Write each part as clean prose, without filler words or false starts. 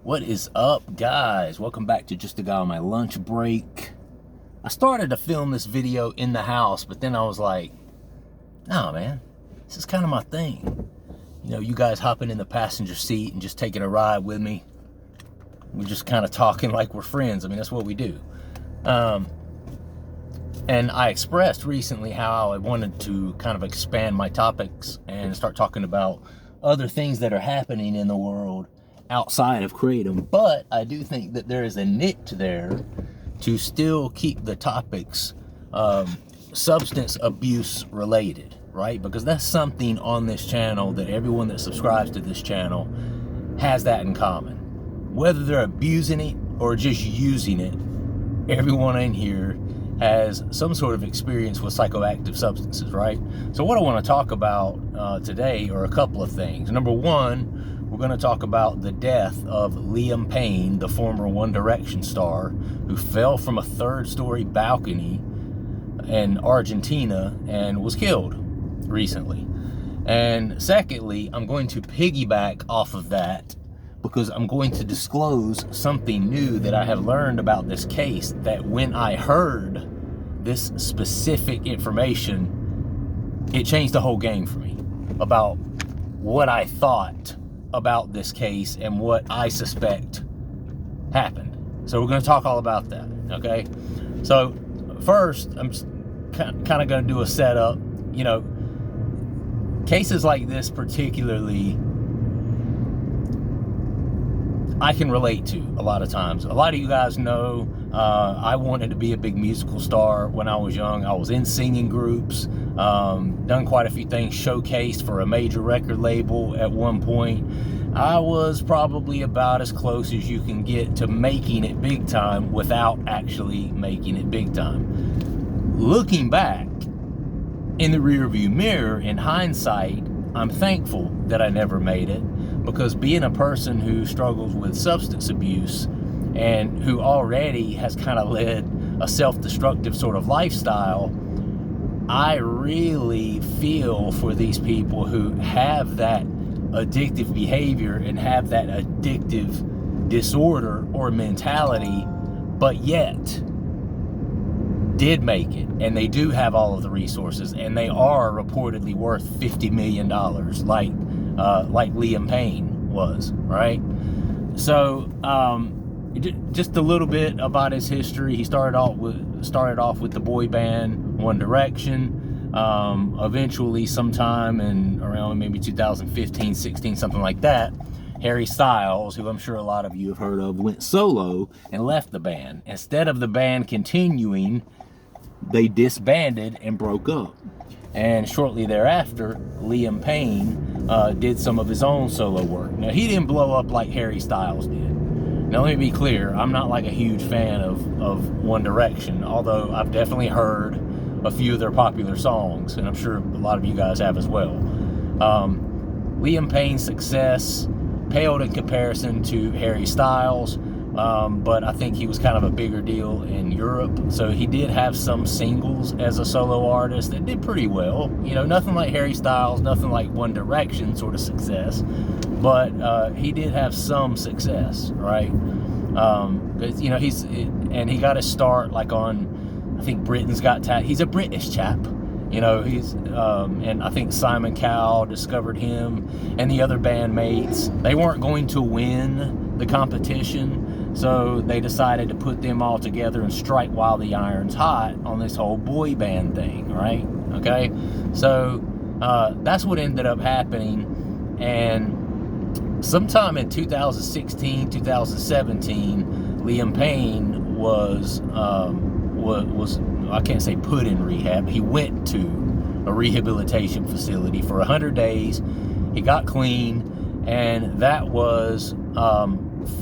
What is up, guys? Welcome back to Just a Guy on My Lunch Break. I started to film this video in the house, but then I was like, nah, man, this is kind of my thing. You know, you guys hopping in the passenger seat and just taking a ride with me. We're just kind of talking like we're friends. I mean, that's what we do. And I expressed recently how I wanted to kind of expand my topics and start talking about other things that are happening in the world outside of Kratom, but I do think that there is a niche there to still keep the topics substance abuse related, right? Because that's something on this channel that everyone that subscribes to this channel has that in common. Whether they're abusing it or just using it, everyone in here has some sort of experience with psychoactive substances, right? So what I want to talk about today are a couple of things. Number one, we're going to talk about the death of Liam Payne, the former One Direction star, who fell from a third-story balcony in Argentina and was killed recently. And secondly, I'm going to piggyback off of that because I'm going to disclose something new that I have learned about this case, that when I heard this specific information, it changed the whole game for me about what I thought about this case and what I suspect happened. So we're going to talk all about that, okay? So first, I'm just kind of going to do a setup. You know, cases like this particularly, I can relate to a lot of times. A lot of you guys know I wanted to be a big musical star when I was young. I was in singing groups, done quite a few things, showcased for a major record label at one point. I was probably about as close as you can get to making it big time without actually making it big time. Looking back in the rearview mirror, in hindsight, I'm thankful that I never made it, because being a person who struggles with substance abuse and who already has kind of led a self-destructive sort of lifestyle, I really feel for these people who have that addictive behavior and have that addictive disorder or mentality, but yet did make it, and they do have all of the resources, and they are reportedly worth $50 million, like Liam Payne was, right? So just a little bit about his history. He started off with the boy band One Direction. Eventually, sometime in around maybe 2015, 16, something like that, Harry Styles, who I'm sure a lot of you have heard of, went solo and left the band. Instead of the band continuing, they disbanded and broke up. And shortly thereafter, Liam Payne did some of his own solo work. Now, he didn't blow up like Harry Styles did. Now, let me be clear, I'm not like a huge fan of One Direction, although I've definitely heard a few of their popular songs, and I'm sure a lot of you guys have as well. Liam Payne's success paled in comparison to Harry Styles, but I think he was kind of a bigger deal in Europe. So he did have some singles as a solo artist that did pretty well. You know, nothing like Harry Styles, nothing like One Direction sort of success, but he did have some success, right? You know, he got his start like on, I think, Britain's Got Talent. He's a British chap. You know, he's, and I think Simon Cowell discovered him and the other bandmates. They weren't going to win the competition, so they decided to put them all together and strike while the iron's hot on this whole boy band thing, right? Okay, so that's what ended up happening. And sometime in 2016, 2017, Liam Payne was I can't say put in rehab. He went to a rehabilitation facility for 100 days. He got clean, and that was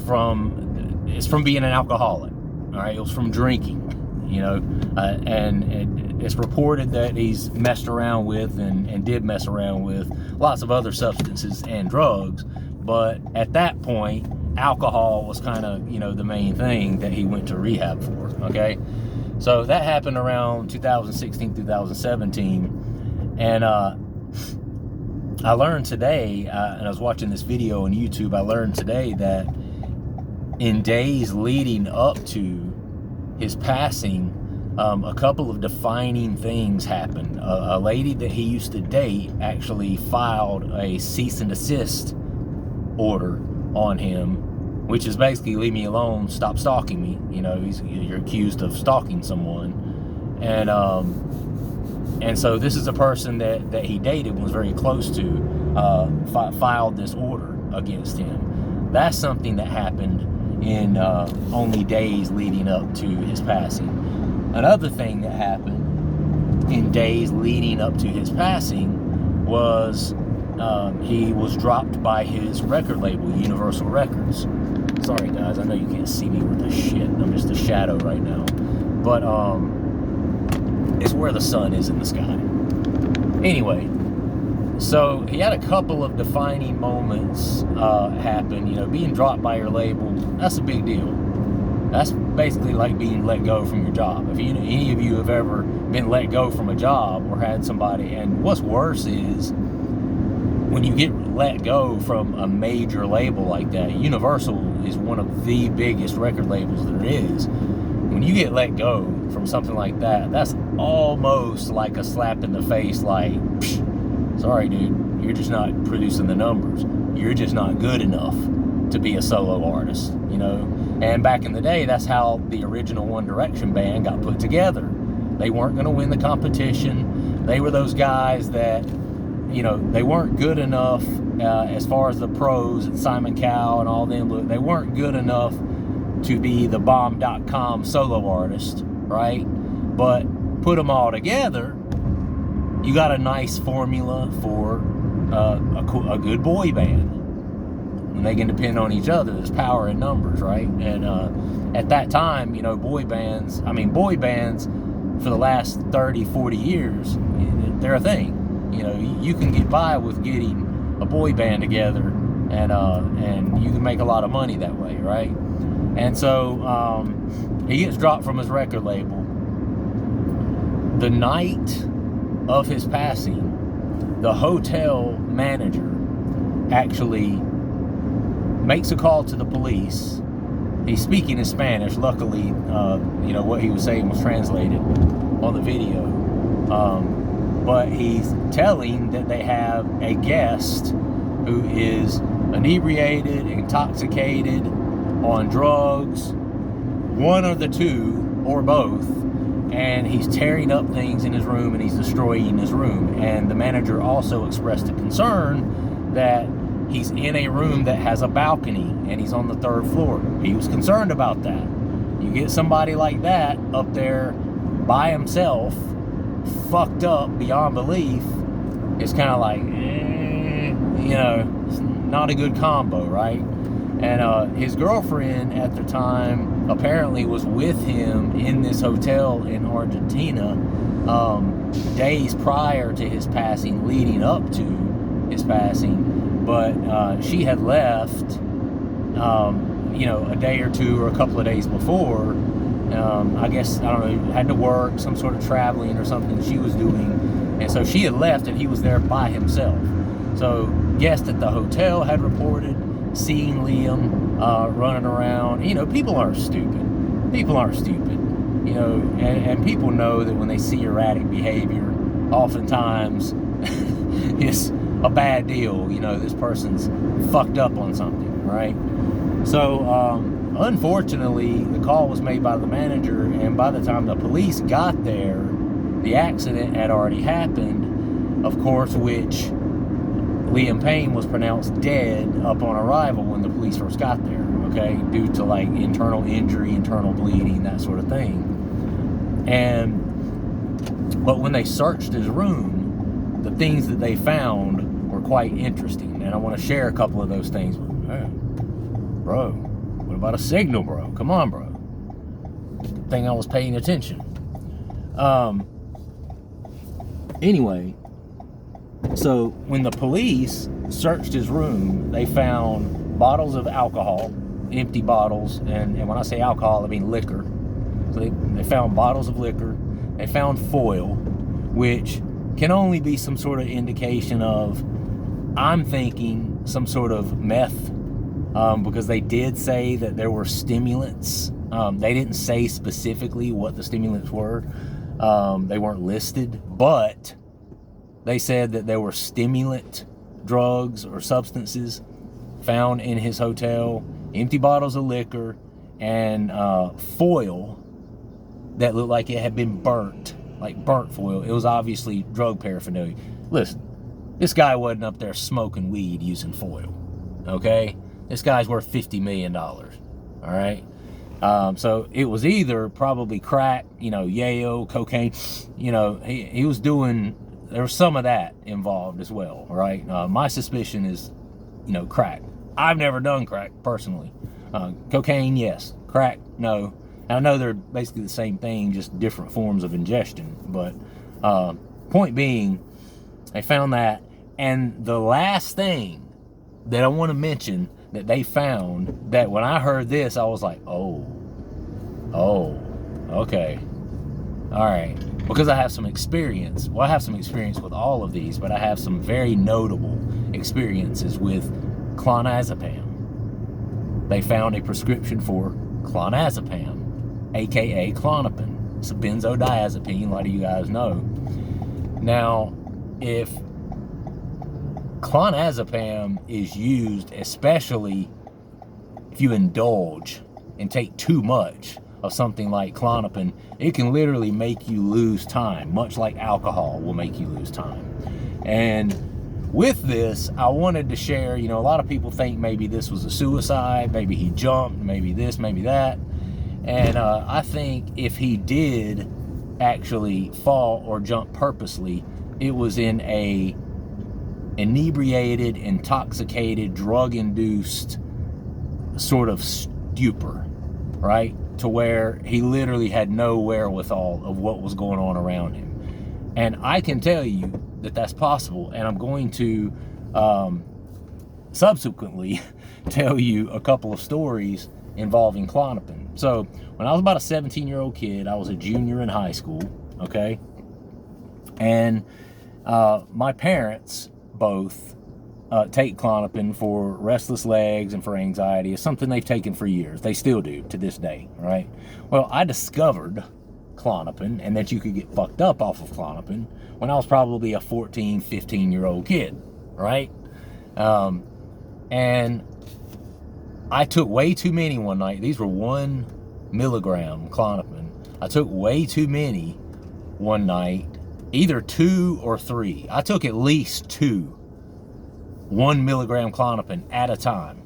from being an alcoholic. All right, it was from drinking, you know, and it's reported that he's messed around with and did mess around with lots of other substances and drugs, but at that point, alcohol was kind of, you know, the main thing that he went to rehab for. Okay. So that happened around 2016, 2017, and I learned today, and I was watching this video on YouTube, I learned today that in days leading up to his passing, a couple of defining things happened. A lady that he used to date actually filed a cease and desist order on him, which is basically leave me alone, stop stalking me. You know, you're accused of stalking someone. And so this is a person that he dated and was very close to, filed this order against him. That's something that happened in only days leading up to his passing. Another thing that happened in days leading up to his passing was he was dropped by his record label, Universal Records. Sorry guys, I know you can't see me with this shit. I'm just a shadow right now. But it's where the sun is in the sky. Anyway, so he had a couple of defining moments happen. You know, being dropped by your label, that's a big deal. That's basically like being let go from your job. If any of you have ever been let go from a job or had somebody, and what's worse is when you get let go from a major label like that. Universal is one of the biggest record labels there is. When you get let go from something like that, that's almost like a slap in the face, like, sorry dude, you're just not producing the numbers. You're just not good enough to be a solo artist, you know? And back in the day, that's how the original One Direction band got put together. They weren't gonna win the competition. They were those guys that, you know, they weren't good enough as far as the pros and Simon Cowell and all them. They weren't good enough to be the bomb.com solo artist, right? But put them all together, you got a nice formula for a good boy band. And they can depend on each other. There's power in numbers, right? And at that time, you know, boy bands for the last 30, 40 years, they're a thing. You know, you can get by with getting a boy band together, and you can make a lot of money that way, right? And so he gets dropped from his record label. The night of his passing, the hotel manager actually makes a call to the police. He's speaking in Spanish. Luckily, you know, what he was saying was translated on the video. But he's telling that they have a guest who is inebriated, intoxicated, on drugs, one of the two or both, and he's tearing up things in his room and he's destroying his room. And the manager also expressed a concern that he's in a room that has a balcony and he's on the 3rd floor. He was concerned about that. You get somebody like that up there by himself, fucked up beyond belief, it's kind of like, you know, it's not a good combo, right? And his girlfriend at the time apparently was with him in this hotel in Argentina days prior to his passing, leading up to his passing. But she had left, you know, a day or two or a couple of days before. I guess, I don't know, had to work, some sort of traveling or something she was doing. And so she had left and he was there by himself. So guests at the hotel had reported seeing Liam running around. You know, people aren't stupid. People aren't stupid. You know, and people know that when they see erratic behavior, oftentimes it's a bad deal. You know, this person's fucked up on something, right? So, unfortunately, the call was made by the manager, and by the time the police got there, the accident had already happened, of course, which Liam Payne was pronounced dead upon arrival when the police first got there, okay, due to like internal injury, internal bleeding, that sort of thing. But when they searched his room, the things that they found were quite interesting, and I want to share a couple of those things with you. Man, bro, what about a signal, bro? Come on, bro. Good thing I was paying attention. Anyway, so when the police searched his room, they found bottles of alcohol, empty bottles, and when I say alcohol, I mean liquor. So they found bottles of liquor. They found foil, which can only be some sort of indication of, I'm thinking, some sort of meth because they did say that there were stimulants. They didn't say specifically what the stimulants were. They weren't listed, but they said that there were stimulant drugs or substances found in his hotel, empty bottles of liquor, and foil that looked like it had been burnt, like burnt foil. It was obviously drug paraphernalia. Listen, this guy wasn't up there smoking weed using foil, okay? This guy's worth $50 million, all right? So it was either probably crack, yayo, cocaine, he was doing, there was some of that involved as well, right? My suspicion is, crack. I've never done crack personally. Cocaine, yes. Crack, no. And I know they're basically the same thing, just different forms of ingestion. But point being, they found that. And the last thing that I want to mention that they found, that when I heard this, I was like, oh, okay. All right. Because I have some experience. Well, I have some experience with all of these, but I have some very notable experiences with clonazepam. They found a prescription for clonazepam, aka Klonopin. It's a benzodiazepine, a lot of you guys know. Now, if clonazepam is used, especially if you indulge and take too much of something like Klonopin, it can literally make you lose time, much like alcohol will make you lose time. And with this, I wanted to share, a lot of people think maybe this was a suicide, maybe he jumped, maybe this, maybe that. And I think if he did actually fall or jump purposely, it was in a inebriated, intoxicated, drug-induced sort of stupor, right? To where he literally had no wherewithal of what was going on around him. And I can tell you that that's possible, and I'm going to subsequently tell you a couple of stories involving Klonopin. So when I was about a 17-year-old kid, I was a junior in high school, okay? And my parents both take Klonopin for restless legs and for anxiety. It's something they've taken for years. They still do to this day, right? Well, I discovered Klonopin and that you could get fucked up off of Klonopin when I was probably a 14, 15-year-old kid, right? And I took way too many one night. These were 1 milligram Klonopin. I took way too many one night, either 2 or 3. I took at least 2 1 milligram Klonopin at a time.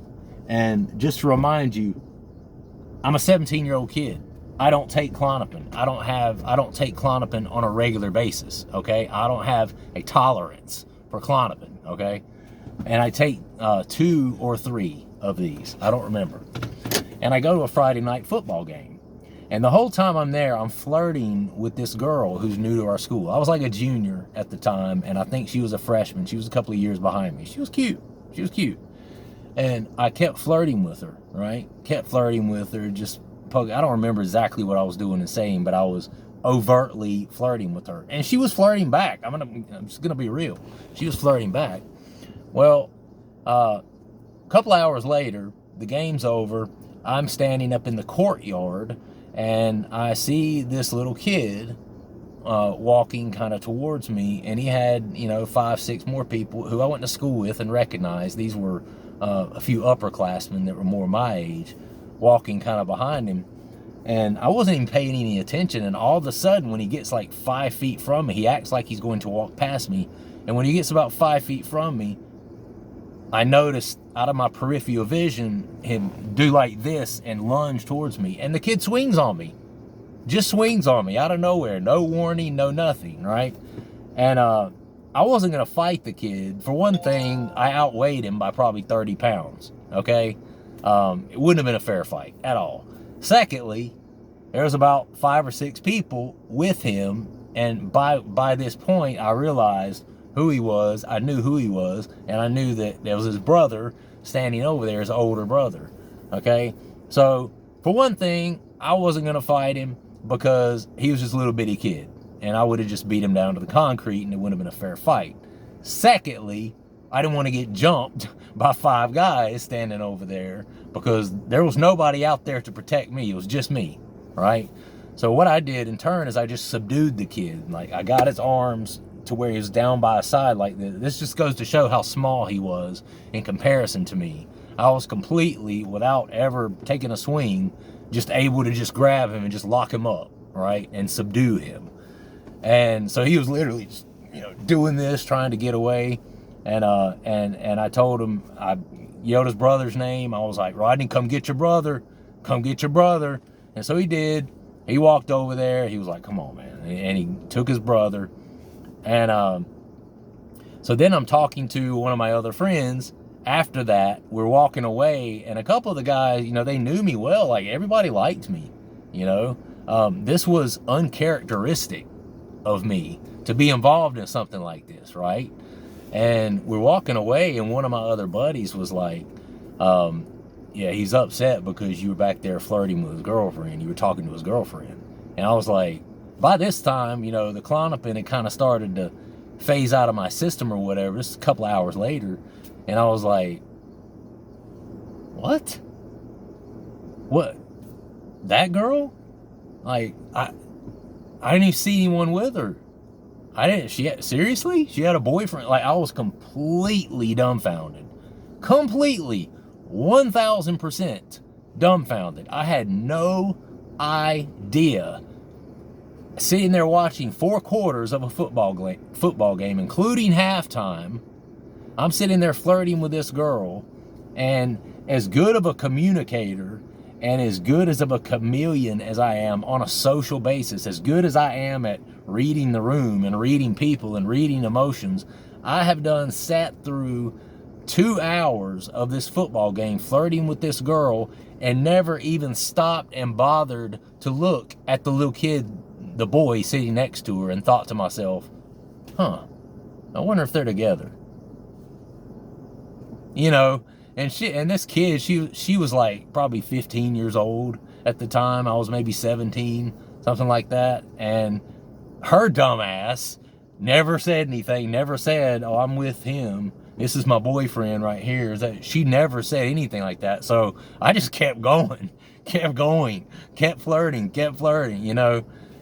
And just to remind you, I'm a 17-year-old kid. I don't take Klonopin. I don't take Klonopin on a regular basis, okay? I don't have a tolerance for Klonopin, okay? And I take 2 or 3 of these. I don't remember. And I go to a Friday night football game. And the whole time I'm there, I'm flirting with this girl who's new to our school. I was like a junior at the time, and I think she was a freshman. She was a couple of years behind me. She was cute. She was cute. And I kept flirting with her, right? Kept flirting with her, just I don't remember exactly what I was doing and saying, but I was overtly flirting with her. And she was flirting back. I'm just going to be real. She was flirting back. Well, a couple hours later, the game's over. I'm standing up in the courtyard, and I see this little kid walking kind of towards me, and he had, 5, 6 more people who I went to school with and recognized. These were a few upperclassmen that were more my age, walking kind of behind him. And I wasn't even paying any attention, and all of a sudden, when he gets like 5 feet from me, he acts like he's going to walk past me. And when he gets about 5 feet from me, I noticed out of my peripheral vision him do like this and lunge towards me. And the kid swings on me. Just swings on me out of nowhere. No warning, no nothing, right? And I wasn't going to fight the kid. For one thing, I outweighed him by probably 30 pounds, okay? It wouldn't have been a fair fight at all. Secondly, there was about 5 or 6 people with him. And by this point, I realized who he was. I knew who he was, and I knew that there was his brother standing over there, his older brother, okay? So, for one thing, I wasn't going to fight him because he was just a little bitty kid, and I would have just beat him down to the concrete, and it wouldn't have been a fair fight. Secondly, I didn't want to get jumped by 5 guys standing over there, because there was nobody out there to protect me. It was just me, right? So what I did in turn is I just subdued the kid. Like, I got his arms to where he was down by his side like this. This just goes to show how small he was in comparison to me. I was completely, without ever taking a swing, just able to just grab him and just lock him up, right? And subdue him. And so he was literally just, doing this, trying to get away. And I told him, I yelled his brother's name. I was like, Rodney, come get your brother. Come get your brother. And so he did. He walked over there. He was like, come on, man. And he took his brother. And so then I'm talking to one of my other friends. After that, we're walking away, and a couple of the guys, they knew me well. Like, everybody liked me, This was uncharacteristic of me to be involved in something like this, right? And we're walking away, and one of my other buddies was like, yeah, he's upset because you were back there flirting with his girlfriend. You were talking to his girlfriend. And I was like, by this time, the Klonopin had kind of started to phase out of my system or whatever. This is a couple hours later. And I was like, what? What? That girl? Like, I didn't even see anyone with her. Seriously? She had a boyfriend? Like, I was completely dumbfounded. Completely. 1,000% dumbfounded. I had no idea. Sitting there watching 4 quarters of a football game, including halftime, I'm sitting there flirting with this girl, and as good of a communicator and as good as of a chameleon as I am on a social basis, as good as I am at reading the room and reading people and reading emotions, I have sat through 2 hours of this football game flirting with this girl and never even stopped and bothered to look at the little kid, the boy sitting next to her, and thought to myself, I wonder if they're together. And this kid, she was like probably 15 years old at the time. I was maybe 17, something like that. And her dumb ass never said anything, never said, oh, I'm with him. This is my boyfriend right here. She never said anything like that. So I just kept going, kept flirting,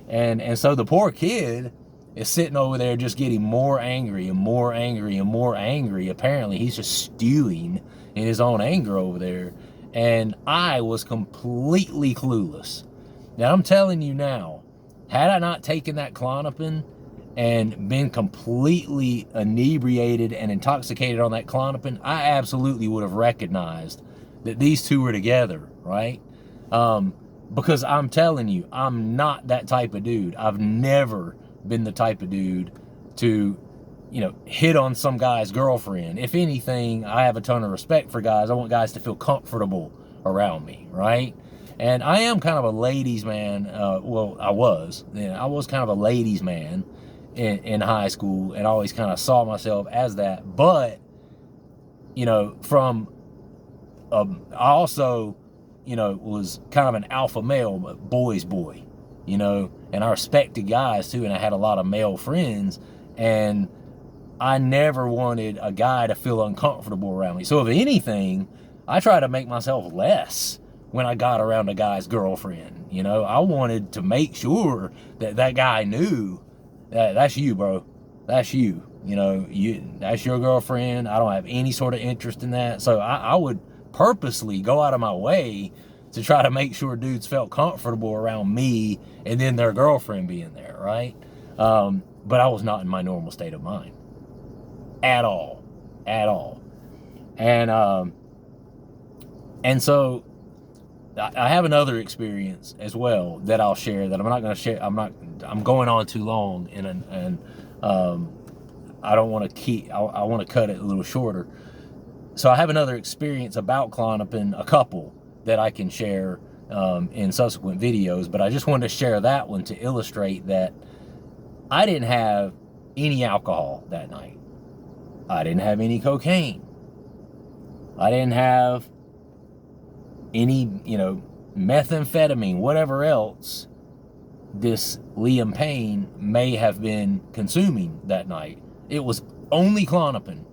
And so the poor kid is sitting over there just getting more angry and more angry and more angry. Apparently, he's just stewing in his own anger over there. And I was completely clueless. Now, I'm telling you now, had I not taken that Klonopin and been completely inebriated and intoxicated on that Klonopin, I absolutely would have recognized that these two were together, right? Because I'm telling you, I'm not that type of dude. I've never been the type of dude to, hit on some guy's girlfriend. If anything, I have a ton of respect for guys. I want guys to feel comfortable around me, right? And I am kind of a ladies' man. I was kind of a ladies' man in high school, and I always kind of saw myself as that. But, I also, was kind of an alpha male, but boy's boy, and I respected guys too, and I had a lot of male friends, and I never wanted a guy to feel uncomfortable around me. So if anything, I try to make myself less when I got around a guy's girlfriend. I wanted to make sure that guy knew that that's you, bro. That's you. That's your girlfriend. I don't have any sort of interest in that. So I would purposely go out of my way to try to make sure dudes felt comfortable around me and then their girlfriend being there, right? But I was not in my normal state of mind. At all. And so I have another experience as well that I'll share that I'm not going to share. I'm going on too long, and I don't want to I want to cut it a little shorter. So I have another experience about Klonopin, a couple that I can share in subsequent videos, but I just wanted to share that one to illustrate that I didn't have any alcohol that night. I didn't have any cocaine. I didn't have any, methamphetamine, whatever else this Liam Payne may have been consuming that night. It was only Klonopin.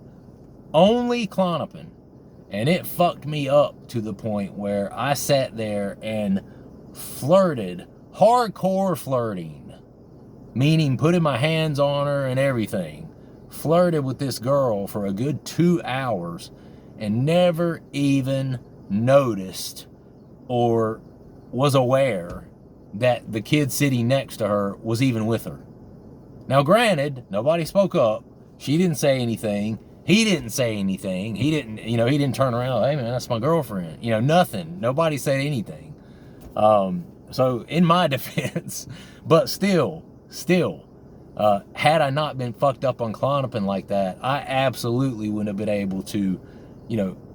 Only Klonopin. And it fucked me up to the point where I sat there and flirted, hardcore flirting, meaning putting my hands on her and everything. Flirted with this girl for a good 2 hours and never even noticed or was aware that the kid sitting next to her was even with her. Now, granted, nobody spoke up. She didn't say anything. He didn't say anything. He didn't turn around, hey man, that's my girlfriend. Nothing. Nobody said anything. So in my defense, but still, had I not been fucked up on Klonopin like that, I absolutely wouldn't have been able to,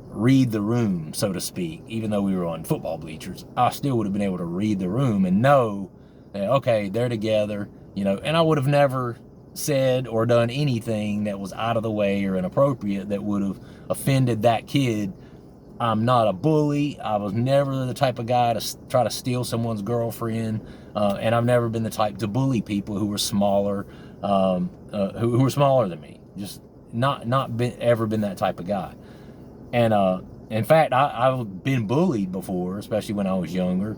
read the room, so to speak. Even though we were on football bleachers, I still would have been able to read the room and know that, okay, they're together, and I would have never said or done anything that was out of the way or inappropriate that would have offended that kid. I'm not a bully. I was never the type of guy to try to steal someone's girlfriend, and I've never been the type to bully people who were smaller, who were smaller than me. Just ever been that type of guy. And in fact, I've been bullied before, especially when I was younger,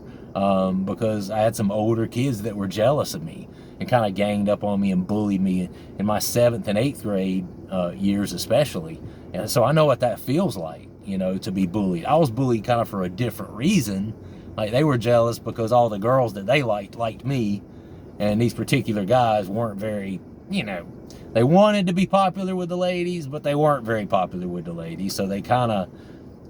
because I had some older kids that were jealous of me and kind of ganged up on me and bullied me in my 7th and 8th grade years especially. And so I know what that feels like, to be bullied. I was bullied kind of for a different reason. Like, they were jealous because all the girls that they liked me, and these particular guys weren't very, they wanted to be popular with the ladies, but they weren't very popular with the ladies. So they kind of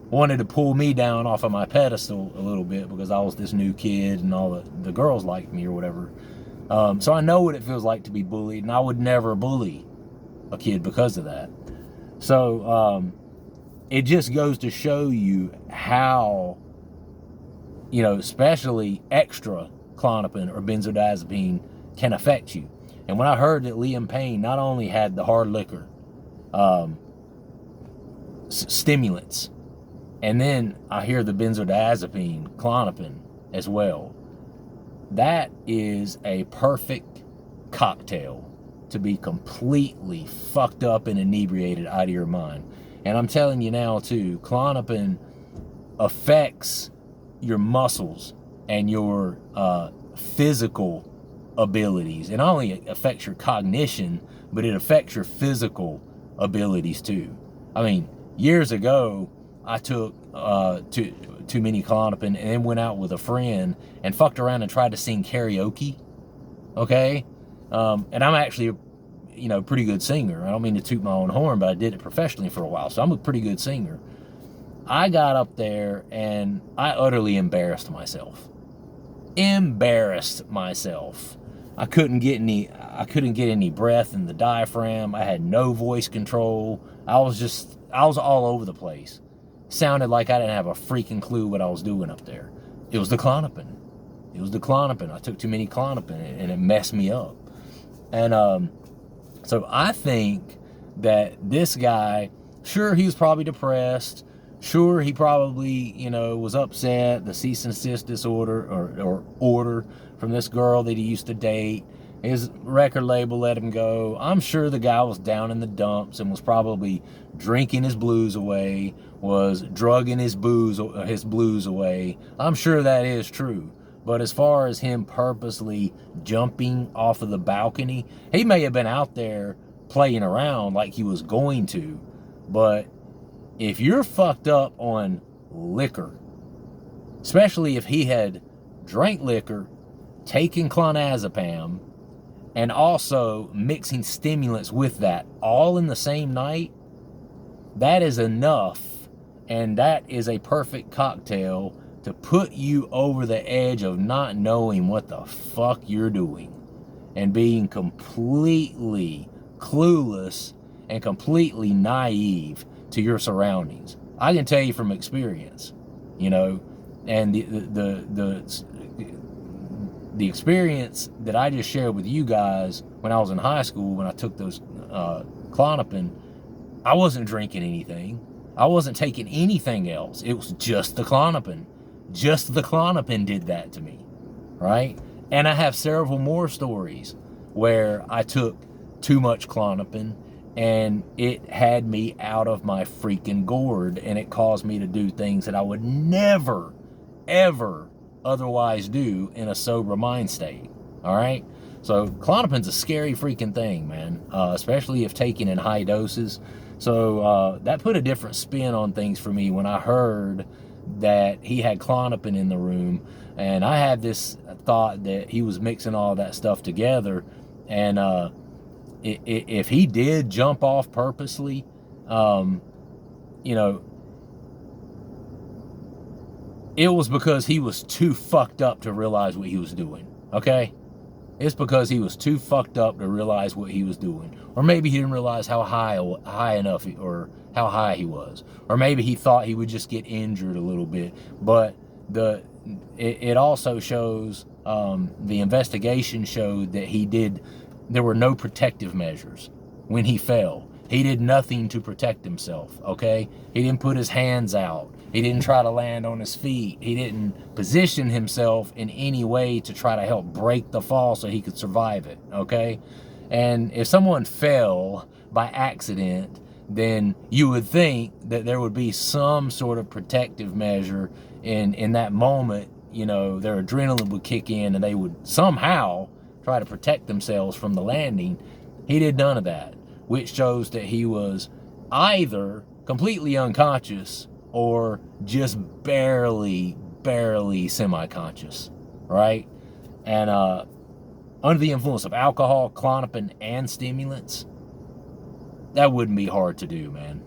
wanted to pull me down off of my pedestal a little bit because I was this new kid and all the girls liked me or whatever. So I know what it feels like to be bullied, and I would never bully a kid because of that. So it just goes to show you how, especially extra Klonopin or benzodiazepine can affect you. And when I heard that Liam Payne not only had the hard liquor, stimulants, and then I hear the benzodiazepine, Klonopin, as well, that is a perfect cocktail to be completely fucked up and inebriated out of your mind. And I'm telling you now too, Klonopin affects your muscles and your physical abilities. It not only affects your cognition, but it affects your physical abilities too. I mean, years ago, I took too many Klonopin and then went out with a friend and fucked around and tried to sing karaoke. Okay? And I'm actually a pretty good singer. I don't mean to toot my own horn, but I did it professionally for a while, so I'm a pretty good singer. I got up there and I utterly embarrassed myself. I couldn't get any breath in the diaphragm. I had no voice control. I was all over the place. Sounded like I didn't have a freaking clue what I was doing up there. It was the Klonopin. I took too many Klonopin and it messed me up. And so I think that this guy, sure, he was probably depressed. Sure, he probably, was upset, the cease and desist disorder or order from this girl that he used to date. His record label let him go. I'm sure the guy was down in the dumps and was probably drinking his blues away, was drugging his blues away. I'm sure that is true. But as far as him purposely jumping off of the balcony, he may have been out there playing around like he was going to. But if you're fucked up on liquor, especially if he had drank liquor, taken clonazepam, and also mixing stimulants with that all in the same night, that is enough, and that is a perfect cocktail to put you over the edge of not knowing what the fuck you're doing and being completely clueless and completely naive to your surroundings. I can tell you from experience, and the experience that I just shared with you guys when I was in high school, when I took those Klonopin, I wasn't drinking anything. I wasn't taking anything else. It was just the Klonopin. Just the Klonopin did that to me, right? And I have several more stories where I took too much Klonopin and it had me out of my freaking gourd, and it caused me to do things that I would never, ever otherwise do in a sober mind state. All right? So Klonopin's a scary freaking thing, man, especially if taken in high doses. So that put a different spin on things for me when I heard that he had Klonopin in the room, and I had this thought that he was mixing all that stuff together, and if he did jump off purposely, you know, it was because he was too fucked up to realize what he was doing, okay? It's because he was too fucked up to realize what he was doing. Or maybe he didn't realize how high enough, or how high he was. Or maybe he thought he would just get injured a little bit. But it also shows, the investigation showed that there were no protective measures when he fell. He did nothing to protect himself, okay? He didn't put his hands out. He didn't try to land on his feet. He didn't position himself in any way to try to help break the fall so he could survive it, okay? And if someone fell by accident, then you would think that there would be some sort of protective measure in that moment. You know, their adrenaline would kick in and they would somehow try to protect themselves from the landing. He did none of that, which shows that he was either completely unconscious or just barely semi-conscious, right? And under the influence of alcohol, Klonopin, and stimulants, that wouldn't be hard to do, man.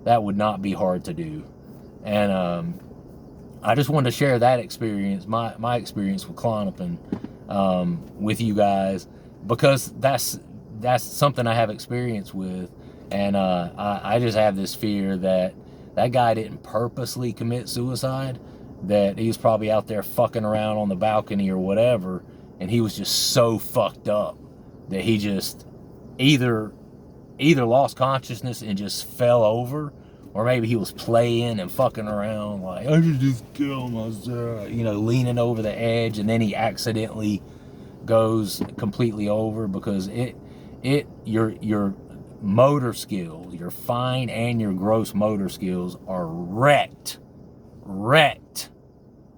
That would not be hard to do. And I just wanted to share that experience, my experience with Klonopin, with you guys, because that's something I have experience with. And I just have this fear that guy didn't purposely commit suicide, that he was probably out there fucking around on the balcony or whatever, and he was just so fucked up that he just either lost consciousness and just fell over, or maybe he was playing and fucking around like, I should just kill myself, you know, leaning over the edge, and then he accidentally goes completely over because your motor skills, your fine and your gross motor skills are wrecked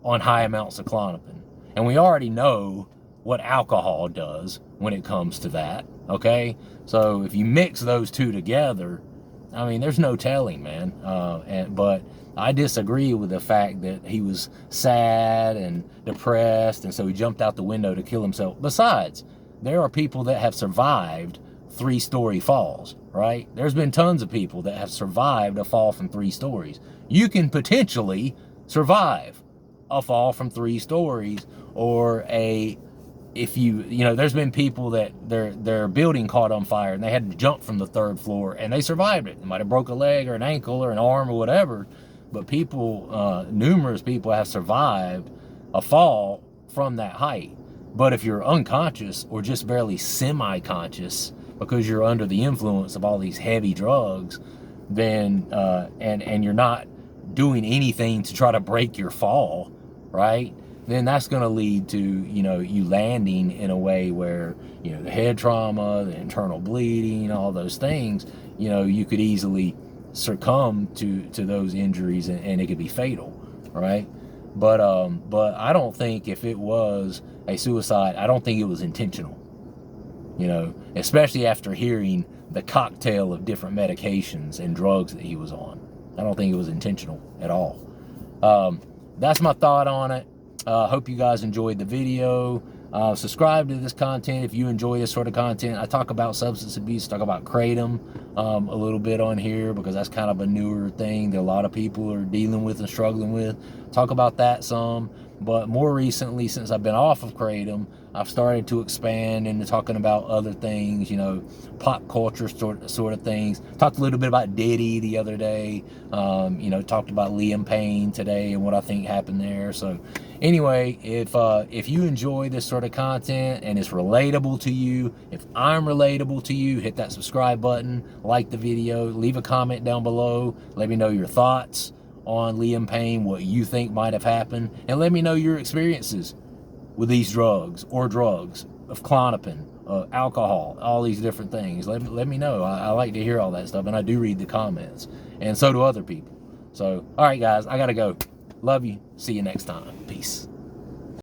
on high amounts of Klonopin. And we already know what alcohol does when it comes to that, okay? So if you mix those two together, I mean, there's no telling, man. But I disagree with the fact that he was sad and depressed, and so he jumped out the window to kill himself. Besides, there are people that have survived 3-story falls, right? There's been tons of people that have survived a fall from 3 stories. You can potentially survive a fall from 3 stories, or there's been people that their building caught on fire and they had to jump from the 3rd floor and they survived it. They might have broke a leg or an ankle or an arm or whatever, but numerous people have survived a fall from that height. But if you're unconscious or just barely semi-conscious because you're under the influence of all these heavy drugs, then and you're not doing anything to try to break your fall, right? Then that's going to lead to, you landing in a way where, the head trauma, the internal bleeding, all those things, you could easily succumb to those injuries, and it could be fatal, right? But I don't think if it was a suicide, I don't think it was intentional, especially after hearing the cocktail of different medications and drugs that he was on. I don't think it was intentional at all. That's my thought on it. Hope you guys enjoyed the video. Subscribe to this content if you enjoy this sort of content. I talk about substance abuse, talk about Kratom a little bit on here because that's kind of a newer thing that a lot of people are dealing with and struggling with. Talk about that some. But more recently, since I've been off of Kratom, I've started to expand into talking about other things, pop culture sort of things. Talked a little bit about Diddy the other day. Talked about Liam Payne today and what I think happened there. So anyway, if you enjoy this sort of content and it's relatable to you, if I'm relatable to you, hit that subscribe button, like the video, leave a comment down below. Let me know your thoughts on Liam Payne, what you think might have happened, and let me know your experiences with these drugs or drugs of Klonopin, alcohol, all these different things. Let me know. I like to hear all that stuff, and I do read the comments, and so do other people. So, all right, guys, I gotta go. Love you. See you next time. Peace.